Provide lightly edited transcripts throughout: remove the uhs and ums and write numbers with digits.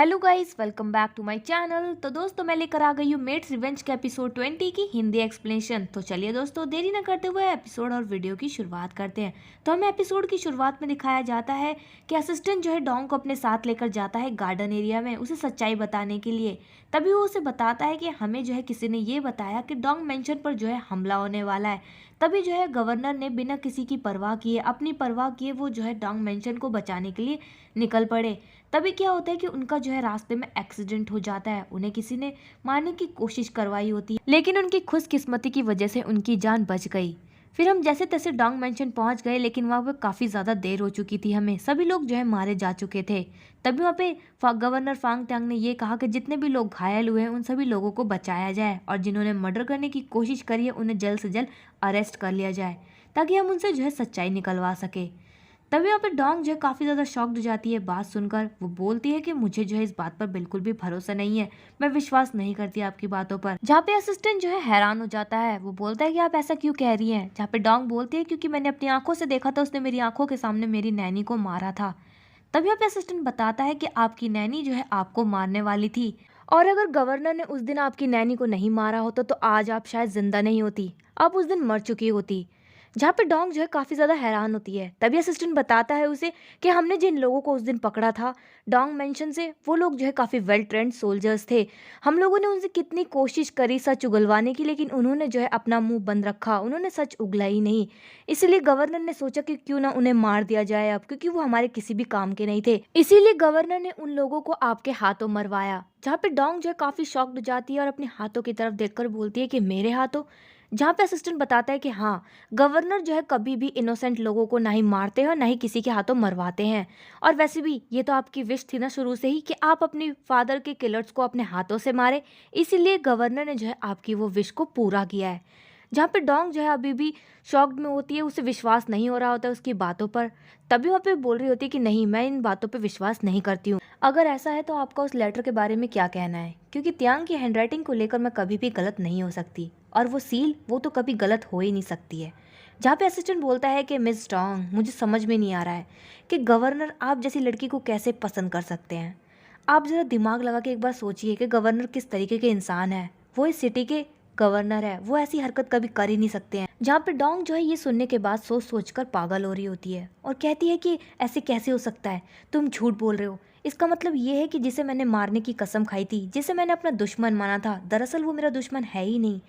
Hello guys, welcome back to my channel. तो दोस्तों, मैं लेकर आ गई हूँ मेट्स रिवेंज के एपिसोड 20 की हिंदी एक्सप्लेनेशन। तो चलिए दोस्तों, देरी न करते हुए एपिसोड और वीडियो की शुरुआत करते हैं। तो हमें एपिसोड की शुरुआत में दिखाया जाता है कि असिस्टेंट जो है डॉन्ग को अपने साथ लेकर जाता है गार्डन एरिया में उसे सच्चाई बताने के लिए। तभी वो उसे बताता है कि हमें जो है किसी ने ये बताया कि डॉन्ग मेंशन पर जो है हमला होने वाला है। तभी जो है गवर्नर ने बिना किसी की परवाह किए, अपनी परवाह किए, वो जो है डॉन्ग मेंशन को बचाने के लिए निकल पड़े। तभी क्या होता है कि उनका जो है रास्ते में एक्सीडेंट हो जाता है। उन्हें किसी ने मारने की कोशिश करवाई होती है, लेकिन उनकी खुशकिस्मती की वजह से उनकी जान बच गई। फिर हम जैसे तैसे डॉन्ग मेंशन पहुंच गए, लेकिन वहाँ पे काफ़ी ज़्यादा देर हो चुकी थी। हमें सभी लोग जो है मारे जा चुके थे। तभी वहाँ पे गवर्नर फांग त्यांग ने ये कहा कि जितने भी लोग घायल हुए हैं उन सभी लोगों को बचाया जाए और जिन्होंने मर्डर करने की कोशिश करी है उन्हें जल्द से जल्द अरेस्ट कर लिया जाए, ताकि हम उनसे जो है सच्चाई निकलवा सके। तभी यहाँ पे डोंग जो है काफ़ी ज़्यादा शॉक्ड हो जाती है बात सुनकर। वो बोलती है कि मुझे जो है इस बात पर बिल्कुल भी भरोसा नहीं है, मैं विश्वास नहीं करती आपकी बातों पर। जहाँ पे असिस्टेंट जो है हैरान हो जाता है। वो बोलता है कि आप ऐसा क्यों कह रही हैं। जहाँ पे डोंग बोलती है क्योंकि मैंने अपनी आंखों से देखा था, उसने मेरी आंखों के सामने मेरी नैनी को मारा था। तभी यहाँ पे असिस्टेंट बताता है कि आपकी नैनी जो है आपको मारने वाली थी, और अगर गवर्नर ने उस दिन आपकी नैनी को नहीं मारा होता तो आज आप शायद जिंदा नहीं होती, आप उस दिन मर चुकी होती। जहाँ पे डोंग जो है काफ़ी ज़्यादा हैरान होती है। तभी असिस्टेंट बताता है उसे कि हमने जिन लोगों को उस दिन पकड़ा था डोंग मेंशन से, वो लोग जो है काफ़ी वेल ट्रेंड सोल्जर्स थे। हम लोगों ने उनसे कितनी कोशिश करी सच उगलवाने की, लेकिन उन्होंने जो है अपना मुंह बंद रखा, उन्होंने सच उगला ही नहीं। इसीलिए गवर्नर ने सोचा कि क्यों ना उन्हें मार दिया जाए अब, क्योंकि वो हमारे किसी भी काम के नहीं थे। इसीलिए गवर्नर ने उन लोगों को आपके हाथों मरवाया। जहाँ पे डोंग जो है काफ़ी शॉक्ड हो जाती है और अपने हाथों की तरफ देखकर बोलती है कि मेरे हाथों। जहाँ पे असिस्टेंट बताता है कि हाँ, गवर्नर जो है कभी भी इनोसेंट लोगों को ना ही मारते हैं और ना ही किसी के हाथों मरवाते हैं। और वैसे भी ये तो आपकी विश थी ना शुरू से ही कि आप अपनी फादर के किलर्स को अपने हाथों से मारे, इसीलिए गवर्नर ने जो है आपकी वो विश को पूरा किया है। जहाँ पे डोंग जो है अभी भी शॉक्ड में होती है, उसे विश्वास नहीं हो रहा होता है उसकी बातों पर। तभी वहाँ पे बोल रही होती है कि नहीं, मैं इन बातों पे विश्वास नहीं करती हूँ। अगर ऐसा है तो आपका उस लेटर के बारे में क्या कहना है, क्योंकि त्यांग की हैंडराइटिंग को लेकर मैं कभी भी गलत नहीं हो सकती, और वो सील वो तो कभी गलत हो ही नहीं सकती है। जहाँ पे असिस्टेंट बोलता है कि मिस डोंग, मुझे समझ में नहीं आ रहा है कि गवर्नर आप जैसी लड़की को कैसे पसंद कर सकते हैं। आप ज़रा दिमाग लगा के एक बार सोचिए कि गवर्नर किस तरीके के इंसान है। वो इस सिटी के गवर्नर है, वो ऐसी हरकत कभी कर ही नहीं सकते हैं। जहाँ पे डोंग जो है ये सुनने के बाद सोच सोच कर पागल हो रही होती है और कहती है कि ऐसे कैसे हो सकता है, तुम झूठ बोल रहे हो। इसका मतलब ये है कि जिसे मैंने मारने की कसम खाई थी, जिसे मैंने अपना दुश्मन माना था, दरअसल वो मेरा दुश्मन है ही नहीं।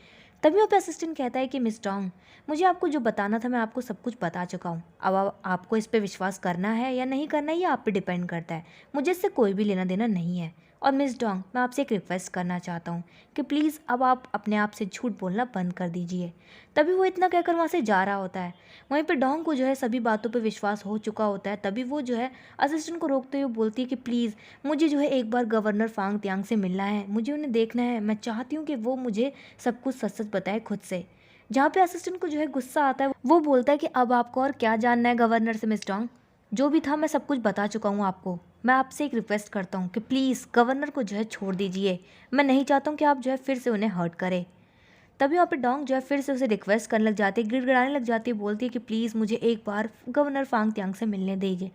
तभी वहाँ पे असिस्टेंट कहता है कि मिस डोंग, मुझे आपको जो बताना था मैं आपको सब कुछ बता चुका हूँ। अब आपको इस पे विश्वास करना है या नहीं करना है ये आप पे डिपेंड करता है, मुझे इससे कोई भी लेना देना नहीं है। और मिस डोंग, मैं आपसे एक रिक्वेस्ट करना चाहता हूँ कि प्लीज़ अब आप अपने आप से झूठ बोलना बंद कर दीजिए। तभी वो इतना कहकर वहाँ से जा रहा होता है। वहीं पे डोंग को जो है सभी बातों पे विश्वास हो चुका होता है। तभी वो जो है असिस्टेंट को रोकते हुए बोलती है कि प्लीज़ मुझे जो है एक बार गवर्नर फांग त्यांग से मिलना है, मुझे उन्हें देखना है, मैं चाहती हूँ कि वो मुझे सब कुछ सच सच बताए खुद से। जहाँ पे असिस्टेंट को जो है गुस्सा आता है, वो बोलता है कि अब आपको और क्या जानना है गवर्नर से मिस डोंग, जो भी था मैं सब कुछ बता चुका हूँ आपको। मैं आपसे एक रिक्वेस्ट करता हूँ कि प्लीज़ गवर्नर को जो है छोड़ दीजिए, मैं नहीं चाहता हूँ कि आप जो है फिर से उन्हें हर्ट करें। तभी वहाँ पे डोंग जो है फिर से उसे रिक्वेस्ट करने लग जाती है, गिड़गिड़ाने लग जाती है, बोलती है कि प्लीज़ मुझे एक बार गवर्नर फांग त्यांग से मिलने दीजिए।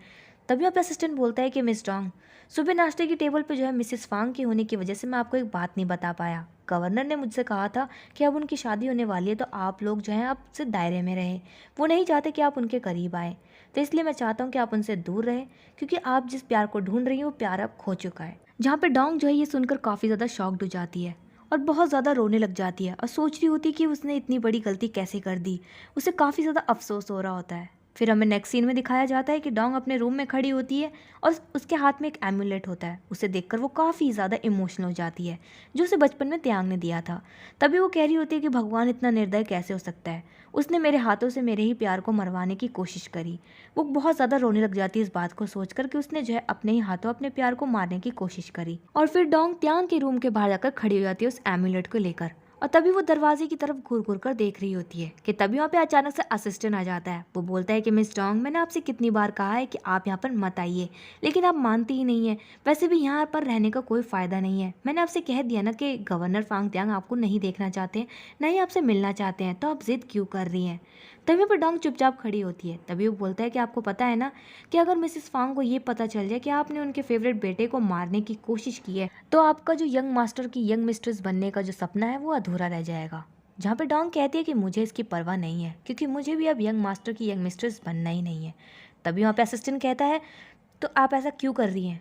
तभी वहाँ पे असिस्टेंट बोलता है कि मिस डोंग, सुबह नाश्ते की टेबल पे जो है मिसेस फांग की होने की वजह से मैं आपको एक बात नहीं बता पाया। गवर्नर ने मुझसे कहा था कि अब उनकी शादी होने वाली है तो आप लोग जो हैं आपसे दायरे में रहें, वो नहीं चाहते कि आप उनके करीब आए। तो इसलिए मैं चाहता हूँ कि आप उनसे दूर रहें, क्योंकि आप जिस प्यार को ढूंढ रही हो वो प्यार अब खो चुका है। जहाँ पे डोंग जो है ये सुनकर काफ़ी ज़्यादा शॉक्ड हो जाती है और बहुत ज़्यादा रोने लग जाती है और सोच रही होती है कि उसने इतनी बड़ी गलती कैसे कर दी। उसे काफ़ी ज़्यादा अफसोस हो रहा होता है। फिर हमें नेक्स्ट सीन में दिखाया जाता है कि डोंग अपने रूम में खड़ी होती है और उसके हाथ में एक एम्यूलेट होता है। उसे देखकर वो काफ़ी ज़्यादा इमोशनल हो जाती है, जो उसे बचपन में त्यांग ने दिया था। तभी वो कह रही होती है कि भगवान इतना निर्दय कैसे हो सकता है, उसने मेरे हाथों से मेरे ही प्यार को मरवाने की कोशिश करी। वो बहुत ज़्यादा रोने लग जाती है इस बात को सोचकर कि उसने जो है अपने ही हाथों अपने प्यार को मारने की कोशिश करी। और फिर डोंग त्यांग के रूम के बाहर जाकर खड़ी हो जाती है उस एम्यूलेट को लेकर और तभी वो दरवाजे की तरफ घूर घूर कर देख रही होती है कि तभी वहाँ पे अचानक से असिस्टेंट आ जाता है। वो बोलता है कि मिस डोंग, मैंने आपसे कितनी बार कहा है कि आप यहाँ पर मत आइए, लेकिन आप मानती ही नहीं है। वैसे भी यहाँ पर रहने का कोई फ़ायदा नहीं है। मैंने आपसे कह दिया ना कि गवर्नर फांग त्यांग आपको नहीं देखना चाहते हैं, ना ही आपसे मिलना चाहते हैं, तो आप जिद क्यों कर रही हैं। तभी पर डोंग चुपचाप खड़ी होती है। तभी वो बोलता है कि आपको पता है ना कि अगर मिसिस फांग को ये पता चल जाए कि आपने उनके फेवरेट बेटे को मारने की कोशिश की है, तो आपका जो यंग मास्टर की यंग मिस्ट्रेस बनने का जो सपना है वो अधूरा रह जाएगा। जहाँ पे डोंग कहती है कि मुझे इसकी परवाह नहीं है, क्योंकि मुझे भी अब यंग मास्टर की यंग मिस्ट्रेस बनना ही नहीं है। तभी वहाँ पे असिस्टेंट कहता है, तो आप ऐसा क्यों कर रही हैं?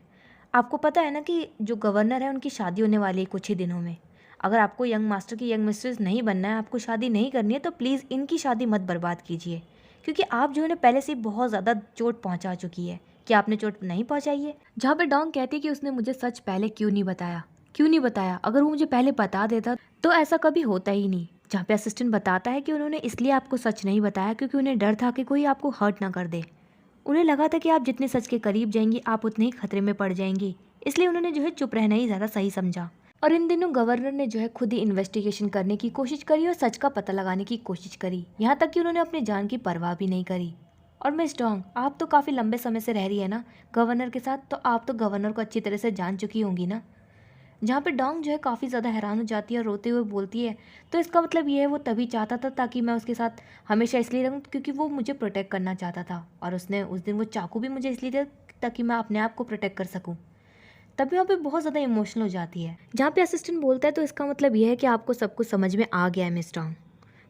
आपको पता है ना कि जो गवर्नर है उनकी शादी होने वाली है कुछ ही दिनों में। अगर आपको यंग मास्टर की यंग मिस्ट्रेस नहीं बनना है, आपको शादी नहीं करनी है, तो प्लीज़ इनकी शादी मत बर्बाद कीजिए, क्योंकि आप जो है ना पहले से ही बहुत ज़्यादा चोट पहुंचा चुकी है। कि आपने चोट नहीं पहुंचाई है? जहाँ पे डोंग कहती है कि उसने मुझे सच पहले क्यों नहीं बताया, क्यों नहीं बताया? अगर वो मुझे पहले बता देता तो ऐसा कभी होता ही नहीं। जहाँ पे असिस्टेंट बताता है कि उन्होंने इसलिए आपको सच नहीं बताया क्योंकि उन्हें डर था कि कोई आपको हर्ट ना कर दे। उन्हें लगा था कि आप जितने सच के करीब जाएंगी आप उतने ही खतरे में पड़ जाएंगी, इसलिए उन्होंने जो है चुप रहना ही ज़्यादा सही समझा। और इन दिनों गवर्नर ने जो है खुद ही इन्वेस्टिगेशन करने की कोशिश करी और सच का पता लगाने की कोशिश करी, यहाँ तक कि उन्होंने अपनी जान की परवाह भी नहीं करी। और मिस डोंग, आप तो काफ़ी लंबे समय से रह रही है ना गवर्नर के साथ, तो आप तो गवर्नर को अच्छी तरह से जान चुकी होंगी ना। जहाँ पे डोंग जो है काफ़ी ज़्यादा हैरान हो जाती है और रोते हुए बोलती है, तो इसका मतलब ये है वो तभी चाहता था ताकि मैं उसके साथ हमेशा इसलिए रहूँ क्योंकि वो मुझे प्रोटेक्ट करना चाहता था, और उसने उस दिन वो चाकू भी मुझे इसलिए दिया ताकि मैं अपने आप को प्रोटेक्ट कर सकूँ। तभी वहाँ पे बहुत ज़्यादा इमोशनल हो जाती है। जहाँ पे असिस्टेंट बोलता है, तो इसका मतलब ये है कि आपको सब कुछ समझ में आ गया है मिस डोंग।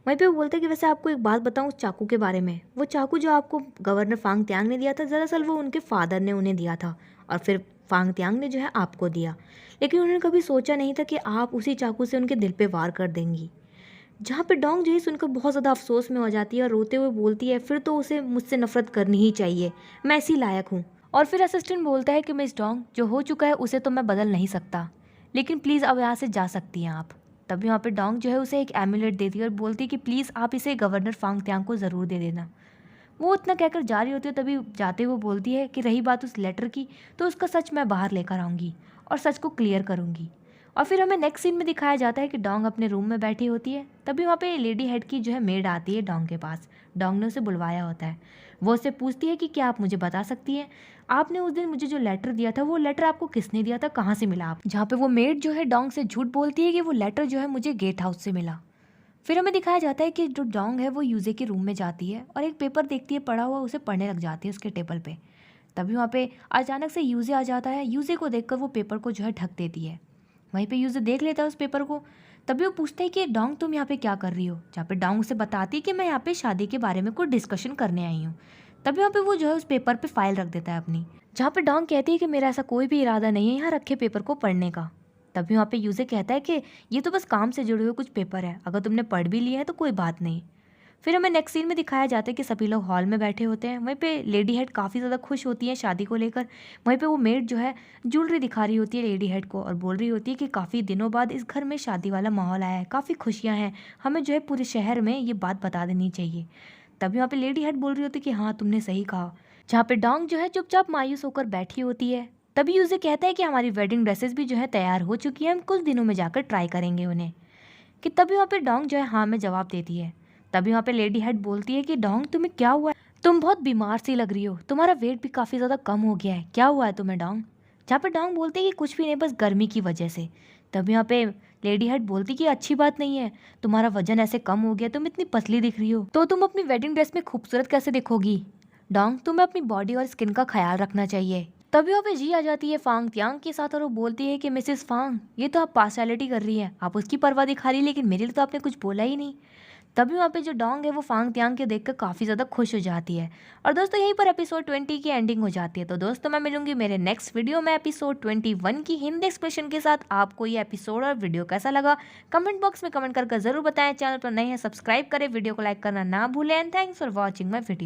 वहीं पे वो बोलते हैं कि वैसे आपको एक बात बताऊं उस चाकू के बारे में। वो चाकू जो आपको गवर्नर फांग त्यांग ने दिया था, दरअसल वो उनके फादर ने उन्हें दिया था और फिर फांग त्यांग ने जो है आपको दिया, लेकिन उन्होंने कभी सोचा नहीं था कि आप उसी चाकू से उनके दिल पे वार कर देंगी। जहाँ पे डोंग जो है सुनकर बहुत ज़्यादा अफसोस में हो जाती है और रोते हुए बोलती है, फिर तो उसे मुझसे नफरत करनी ही चाहिए, मैं इसी लायक हूँ। और फिर असिस्टेंट बोलता है कि मिस डोंग, जो हो चुका है उसे तो मैं बदल नहीं सकता, लेकिन प्लीज़ अब यहाँ से जा सकती हैं आप। तभी वहाँ पे डोंग जो है उसे एक एमुलेट देती है और बोलती है कि प्लीज़ आप इसे गवर्नर फांग त्यांग को ज़रूर दे देना। वो इतना कहकर जा रही होती है, तभी जाते हुए बोलती है कि रही बात उस लेटर की, तो उसका सच मैं बाहर लेकर आऊँगी और सच को क्लियर करूँगी। और फिर हमें नेक्स्ट सीन में दिखाया जाता है कि डोंग अपने रूम में बैठी होती है। तभी वहाँ पे लेडी हेड की जो है मेड आती है डोंग के पास। डोंग ने उसे बुलवाया होता है। वो उससे पूछती है कि क्या आप मुझे बता सकती हैं, आपने उस दिन मुझे जो लेटर दिया था, वो लेटर आपको किसने दिया था, कहाँ से मिला आप? जहाँ पे वो मेड जो है डोंग से झूठ बोलती है कि वो लेटर जो है मुझे गेट हाउस से मिला। फिर हमें दिखाया जाता है कि जो डोंग है वो यूजे के रूम में जाती है और एक पेपर देखती है पड़ा हुआ, उसे पढ़ने लग जाती है उसके टेबल पे। तभी वहाँ पे अचानक से यूजे आ जाता है। यूजे को देखकर वो पेपर को जो है ढक देती है। वहीं पे यूजे देख लेता है उस पेपर को। तभी वो पूछता है कि डोंग तुम यहाँ पे क्या कर रही हो? जहाँ पे डोंग उसे बताती है कि मैं यहाँ पे शादी के बारे में कुछ डिस्कशन करने आई हूँ। तभी वहाँ पे वो जो है उस पेपर पे फाइल रख देता है अपनी, जहाँ पे डोंग कहती है कि मेरा ऐसा कोई भी इरादा नहीं है यहाँ रखे पेपर को पढ़ने का। तभी वहाँ पे यूजे कहता है कि ये तो बस काम से जुड़े हुए कुछ पेपर है, अगर तुमने पढ़ भी लिया है तो कोई बात नहीं। फिर हमें नेक्स्ट सीन में दिखाया जाता है कि सभी लोग हॉल में बैठे होते हैं। वहीं पे लेडी हेड काफ़ी ज़्यादा खुश होती है शादी को लेकर। वहीं पे वो मेड जो है ज्वेलरी दिखा रही होती है लेडी हेड को और बोल रही होती है कि काफ़ी दिनों बाद इस घर में शादी वाला माहौल आया है, काफ़ी खुशियाँ हैं, हमें जो है पूरे शहर में ये बात बता देनी चाहिए। तभी वहाँ पे लेडी हेड बोल रही होती है कि हाँ तुमने सही कहा। जहाँ पे डोंग जो है चुपचाप मायूस होकर बैठी होती है। तभी यूजे कहता है कि हमारी वेडिंग ड्रेसेस भी जो है तैयार हो चुकी है, हम कुछ दिनों में जाकर ट्राई करेंगे उन्हें। कि तभी वहाँ पे डोंग जो है हाँ में जवाब देती है। तभी वहाँ पे लेडी हेड बोलती है कि डोंग तुम्हें क्या हुआ है, तुम बहुत बीमार सी लग रही हो, तुम्हारा वेट भी काफ़ी ज़्यादा कम हो गया है, क्या हुआ है तुम्हें डोंग? जहाँ पे डोंग बोलती है कि कुछ भी नहीं, बस गर्मी की वजह से। तभी वहाँ पे लेडी हेड बोलती कि अच्छी बात नहीं है, तुम्हारा वजन ऐसे कम हो गया, तुम इतनी पतली दिख रही हो, तो तुम अपनी वेडिंग ड्रेस में खूबसूरत कैसे दिखोगी? डोंग तुम्हें अपनी बॉडी और स्किन का ख्याल रखना चाहिए। तभी वहाँ पे जी आ जाती है फांग त्यांग के साथ और वो बोलती है कि मिसेस फांग, ये तो आप पार्शियलिटी कर रही हैं, आप उसकी परवाह दिखा रही है, लेकिन मेरे लिए तो आपने कुछ बोला ही नहीं। तभी वहाँ पे जो डोंग है वो फांग त्यांग के देखकर काफ़ी ज़्यादा खुश हो जाती है। और दोस्तों यहीं पर एपिसोड 20 की एंडिंग हो जाती है। तो दोस्तों मैं मिलूंगी मेरे नेक्स्ट वीडियो में एपिसोड 21 की हिंदी एक्सप्रेशन के साथ। आपको ये एपिसोड और वीडियो कैसा लगा कमेंट बॉक्स में कमेंट करके ज़रूर बताएं। चैनल पर नए हैं सब्सक्राइब करें, वीडियो को लाइक करना ना भूलें। And thanks for watching my video.